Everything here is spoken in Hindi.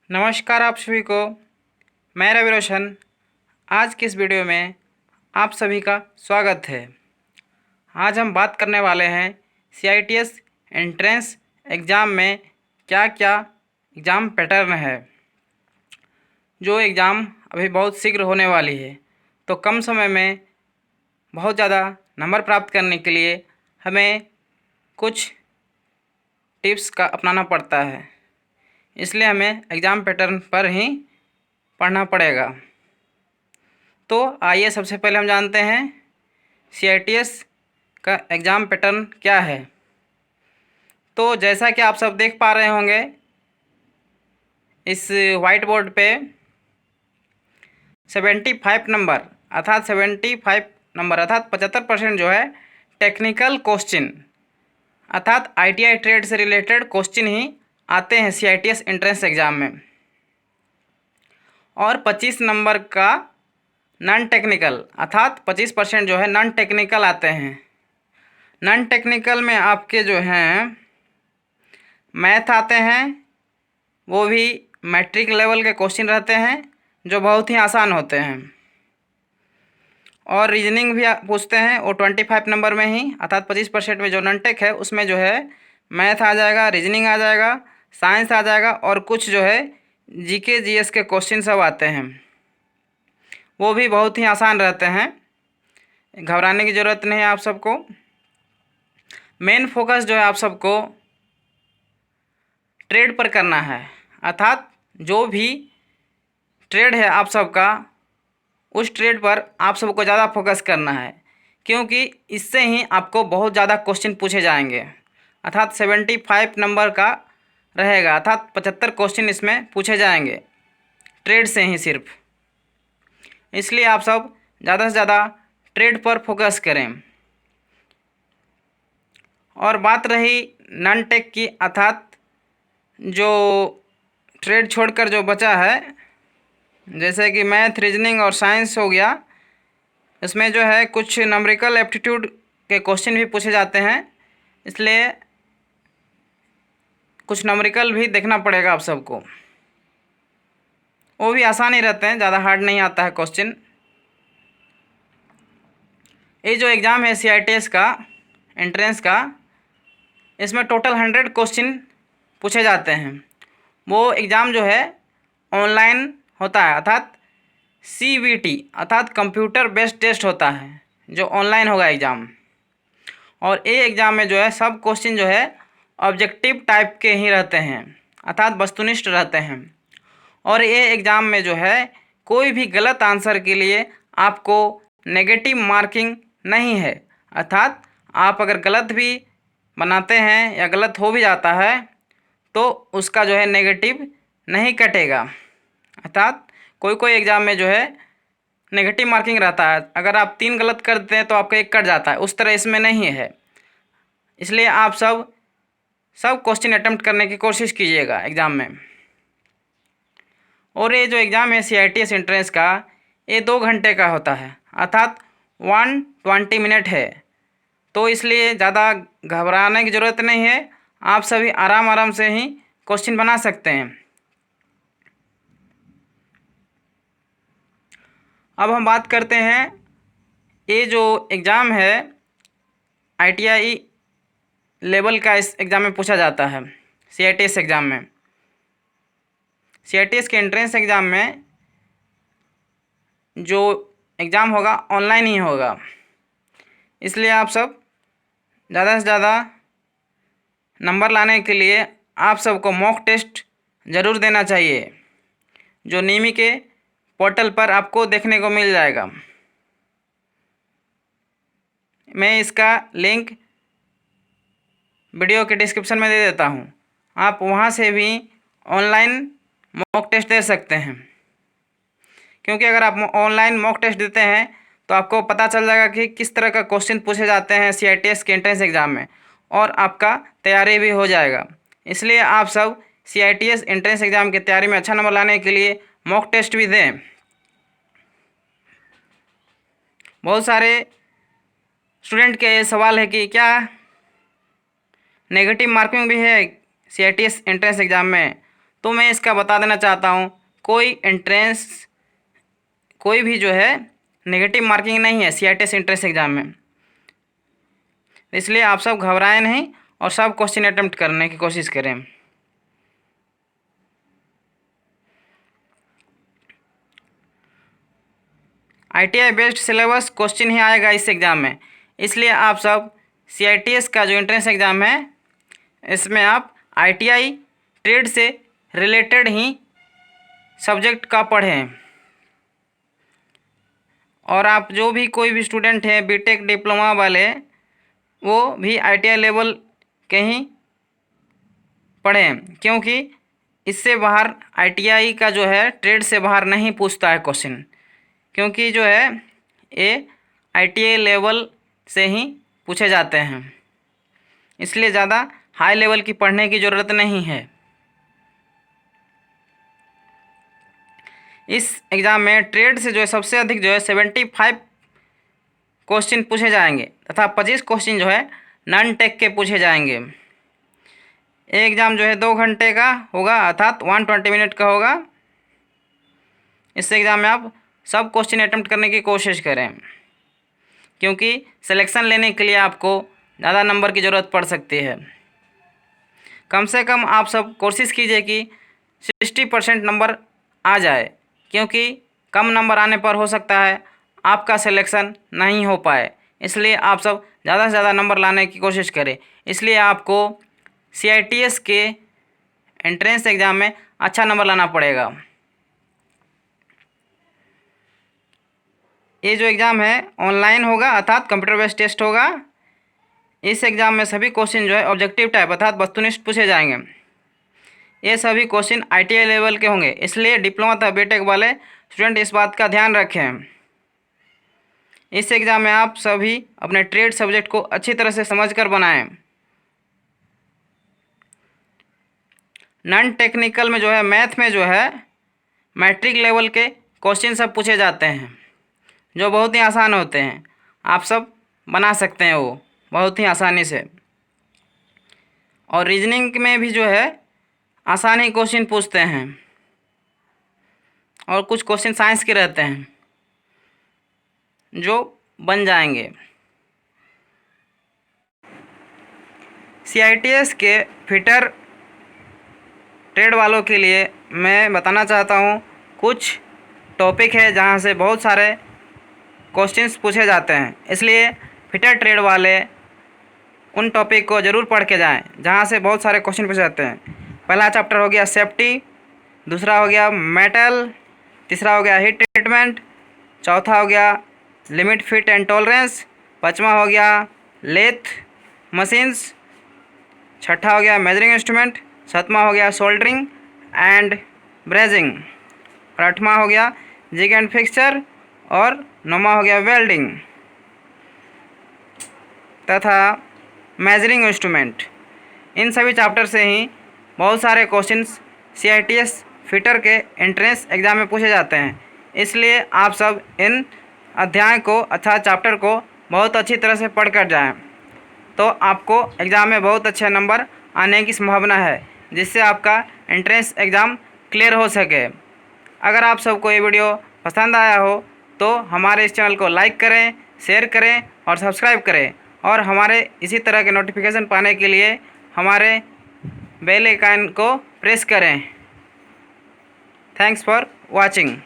नमस्कार आप सभी को। मैं रवि रोशन। आज की इस वीडियो में आप सभी का स्वागत है। आज हम बात करने वाले हैं CITS एंट्रेंस एग्ज़ाम में क्या क्या एग्ज़ाम पैटर्न है। जो एग्ज़ाम अभी बहुत शीघ्र होने वाली है, तो कम समय में बहुत ज़्यादा नंबर प्राप्त करने के लिए हमें कुछ टिप्स का अपनाना पड़ता है। इसलिए हमें एग्ज़ाम पैटर्न पर ही पढ़ना पड़ेगा। तो आइए सबसे पहले हम जानते हैं CITS का एग्ज़ाम पैटर्न क्या है। तो जैसा कि आप सब देख पा रहे होंगे इस वाइट बोर्ड पे 75 नंबर अर्थात 75% जो है टेक्निकल क्वेश्चन अर्थात ITI ट्रेड से रिलेटेड क्वेश्चन ही आते हैं CITS एंट्रेंस एग्ज़ाम में। और 25 नंबर का नॉन टेक्निकल अर्थात 25% जो है नॉन टेक्निकल आते हैं। नॉन टेक्निकल में आपके जो हैं मैथ आते हैं, वो भी मैट्रिक लेवल के क्वेश्चन रहते हैं जो बहुत ही आसान होते हैं। और रीजनिंग भी पूछते हैं, वो 25 नंबर में ही अर्थात 25% में जो नॉन टेक है उसमें जो है मैथ आ जाएगा, रीजनिंग आ जाएगा, साइंस आ जाएगा और कुछ जो है GK GS के क्वेश्चन सब आते हैं। वो भी बहुत ही आसान रहते हैं, घबराने की ज़रूरत नहीं है आप सबको। मेन फोकस जो है आप सबको ट्रेड पर करना है अर्थात जो भी ट्रेड है आप सबका उस ट्रेड पर आप सबको ज़्यादा फोकस करना है, क्योंकि इससे ही आपको बहुत ज़्यादा क्वेश्चन पूछे जाएंगे। अर्थात 75 नंबर का रहेगा अर्थात 75 क्वेश्चन इसमें पूछे जाएंगे ट्रेड से ही सिर्फ। इसलिए आप सब ज़्यादा से ज़्यादा ट्रेड पर फोकस करें। और बात रही नॉन टेक की अर्थात जो ट्रेड छोड़कर जो बचा है, जैसे कि मैथ, रीजनिंग और साइंस हो गया, इसमें जो है कुछ नंबरिकल एप्टीट्यूड के क्वेश्चन भी पूछे जाते हैं। इसलिए कुछ नंबरिकल भी देखना पड़ेगा आप सबको। वो भी आसान ही रहते हैं, ज़्यादा हार्ड नहीं आता है क्वेश्चन। ये जो एग्ज़ाम है CITS का एंट्रेंस का, इसमें टोटल 100 क्वेश्चन पूछे जाते हैं। वो एग्ज़ाम जो है ऑनलाइन होता है अर्थात CBT अर्थात कंप्यूटर बेस्ड टेस्ट होता है, जो ऑनलाइन होगा एग्ज़ाम। और ये एग्ज़ाम में जो है सब क्वेश्चन जो है ऑब्जेक्टिव टाइप के ही रहते हैं अर्थात वस्तुनिष्ठ रहते हैं। और ये एग्ज़ाम में जो है कोई भी गलत आंसर के लिए आपको नेगेटिव मार्किंग नहीं है अर्थात आप अगर गलत भी बनाते हैं या गलत हो भी जाता है तो उसका जो है नेगेटिव नहीं कटेगा। अर्थात कोई कोई एग्ज़ाम में जो है नेगेटिव मार्किंग रहता है, अगर आप 3 गलत करते हैं तो आपका 1 कट जाता है, उस तरह इसमें नहीं है। इसलिए आप सब क्वेश्चन अटेम्प्ट करने की कोशिश कीजिएगा एग्ज़ाम में। और ये जो एग्ज़ाम है CITS एंट्रेंस का, ये 2 घंटे का होता है अर्थात 120 मिनट है। तो इसलिए ज़्यादा घबराने की ज़रूरत नहीं है, आप सभी आराम आराम से ही क्वेश्चन बना सकते हैं। अब हम बात करते हैं ये जो एग्ज़ाम है ITI लेवल का, इस एग्ज़ाम में पूछा जाता है CITS एग्ज़ाम में। CITS के एंट्रेंस एग्ज़ाम में जो एग्ज़ाम होगा ऑनलाइन ही होगा, इसलिए आप सब ज़्यादा से ज़्यादा नंबर लाने के लिए आप सबको मॉक टेस्ट ज़रूर देना चाहिए, जो नीमी के पोर्टल पर आपको देखने को मिल जाएगा। मैं इसका लिंक वीडियो के डिस्क्रिप्शन में दे देता हूँ, आप वहाँ से भी ऑनलाइन मॉक टेस्ट दे सकते हैं। क्योंकि अगर आप ऑनलाइन मॉक टेस्ट देते हैं तो आपको पता चल जाएगा कि किस तरह का क्वेश्चन पूछे जाते हैं CITS के एंट्रेंस एग्ज़ाम में, और आपका तैयारी भी हो जाएगा। इसलिए आप सब CITS एंट्रेंस एग्ज़ाम की तैयारी में अच्छा नंबर लाने के लिए मॉक टेस्ट भी दें। बहुत सारे स्टूडेंट के सवाल है कि क्या नेगेटिव मार्किंग भी है CITS एंट्रेंस एग्ज़ाम में, तो मैं इसका बता देना चाहता हूँ, कोई भी जो है नेगेटिव मार्किंग नहीं है CITS एंट्रेंस एग्ज़ाम में। इसलिए आप सब घबराएं नहीं और सब क्वेश्चन अटेम्प्ट करने की कोशिश करें। ITI बेस्ड सिलेबस क्वेश्चन ही आएगा इस एग्ज़ाम में, इसलिए आप सब CITS का जो एंट्रेंस एग्ज़ाम है इसमें आप ITI ट्रेड से रिलेटेड ही सब्जेक्ट का पढ़ें। और आप जो भी कोई भी स्टूडेंट हैं बीटेक डिप्लोमा वाले, वो भी ITI लेवल के ही पढ़ें, क्योंकि इससे बाहर ITI का जो है ट्रेड से बाहर नहीं पूछता है क्वेश्चन, क्योंकि जो है ये ITI लेवल से ही पूछे जाते हैं, इसलिए ज़्यादा हाई लेवल की पढ़ने की ज़रूरत नहीं है। इस एग्ज़ाम में ट्रेड से जो है सबसे अधिक जो है 75 क्वेश्चन पूछे जाएंगे तथा 25 क्वेश्चन जो है नॉन टेक के पूछे जाएंगे। ये एग्ज़ाम जो है 2 घंटे का होगा, अर्थात 120 मिनट का होगा। इस एग्ज़ाम में आप सब क्वेश्चन अटेम्प्ट करने की कोशिश करें, क्योंकि सिलेक्शन लेने के लिए आपको ज़्यादा नंबर की ज़रूरत पड़ सकती है। कम से कम आप सब कोशिश कीजिए कि 60% नंबर आ जाए, क्योंकि कम नंबर आने पर हो सकता है आपका सिलेक्शन नहीं हो पाए। इसलिए आप सब ज़्यादा से ज़्यादा नंबर लाने की कोशिश करें। इसलिए आपको CITS के एंट्रेंस एग्ज़ाम में अच्छा नंबर लाना पड़ेगा। ये जो एग्ज़ाम है ऑनलाइन होगा, अर्थात कंप्यूटर बेस्ड टेस्ट होगा। इस एग्ज़ाम में सभी क्वेश्चन जो है ऑब्जेक्टिव टाइप अर्थात वस्तुनिष्ठ पूछे जाएंगे। ये सभी क्वेश्चन ITI लेवल के होंगे, इसलिए डिप्लोमा तथा बीटेक वाले स्टूडेंट इस बात का ध्यान रखें। इस एग्ज़ाम में आप सभी अपने ट्रेड सब्जेक्ट को अच्छी तरह से समझकर बनाएं। नॉन टेक्निकल में जो है मैथ में जो है मैट्रिक लेवल के क्वेश्चन सब पूछे जाते हैं, जो बहुत ही आसान होते हैं। आप सब बना सकते हैं वो बहुत ही आसानी से। और रीजनिंग में भी जो है आसान ही क्वेश्चन पूछते हैं, और कुछ क्वेश्चन साइंस के रहते हैं जो बन जाएंगे। CITS के फिटर ट्रेड वालों के लिए मैं बताना चाहता हूँ, कुछ टॉपिक है जहाँ से बहुत सारे क्वेश्चंस पूछे जाते हैं, इसलिए फिटर ट्रेड वाले उन टॉपिक को ज़रूर पढ़ के जाएं जहाँ से बहुत सारे क्वेश्चन पूछे जाते हैं। पहला चैप्टर हो गया सेफ्टी, दूसरा हो गया मेटल, तीसरा हो गया हीट ट्रीटमेंट, चौथा हो गया लिमिट फिट एंड टॉलरेंस, पाँचवा हो गया लेथ मशीन्स, छठा हो गया मेजरिंग इंस्ट्रूमेंट, सातवां हो गया सोल्डरिंग एंड ब्रेजिंग, और आठवां हो गया जिग एंड फिक्सचर, और नौवां हो गया वेल्डिंग तथा मेजरिंग इंस्ट्रूमेंट। इन सभी चैप्टर से ही बहुत सारे क्वेश्चंस CITS फिटर के एंट्रेंस एग्ज़ाम में पूछे जाते हैं, इसलिए आप सब इन अध्याय को अर्थात चैप्टर को बहुत अच्छी तरह से पढ़ कर जाएँ, तो आपको एग्ज़ाम में बहुत अच्छे नंबर आने की संभावना है, जिससे आपका एंट्रेंस एग्ज़ाम क्लियर हो सके। अगर आप सबको ये वीडियो पसंद आया हो तो हमारे इस चैनल को लाइक करें, शेयर करें और सब्सक्राइब करें, और हमारे इसी तरह के नोटिफिकेशन पाने के लिए हमारे बेल आइकन को प्रेस करें। Thanks for watching.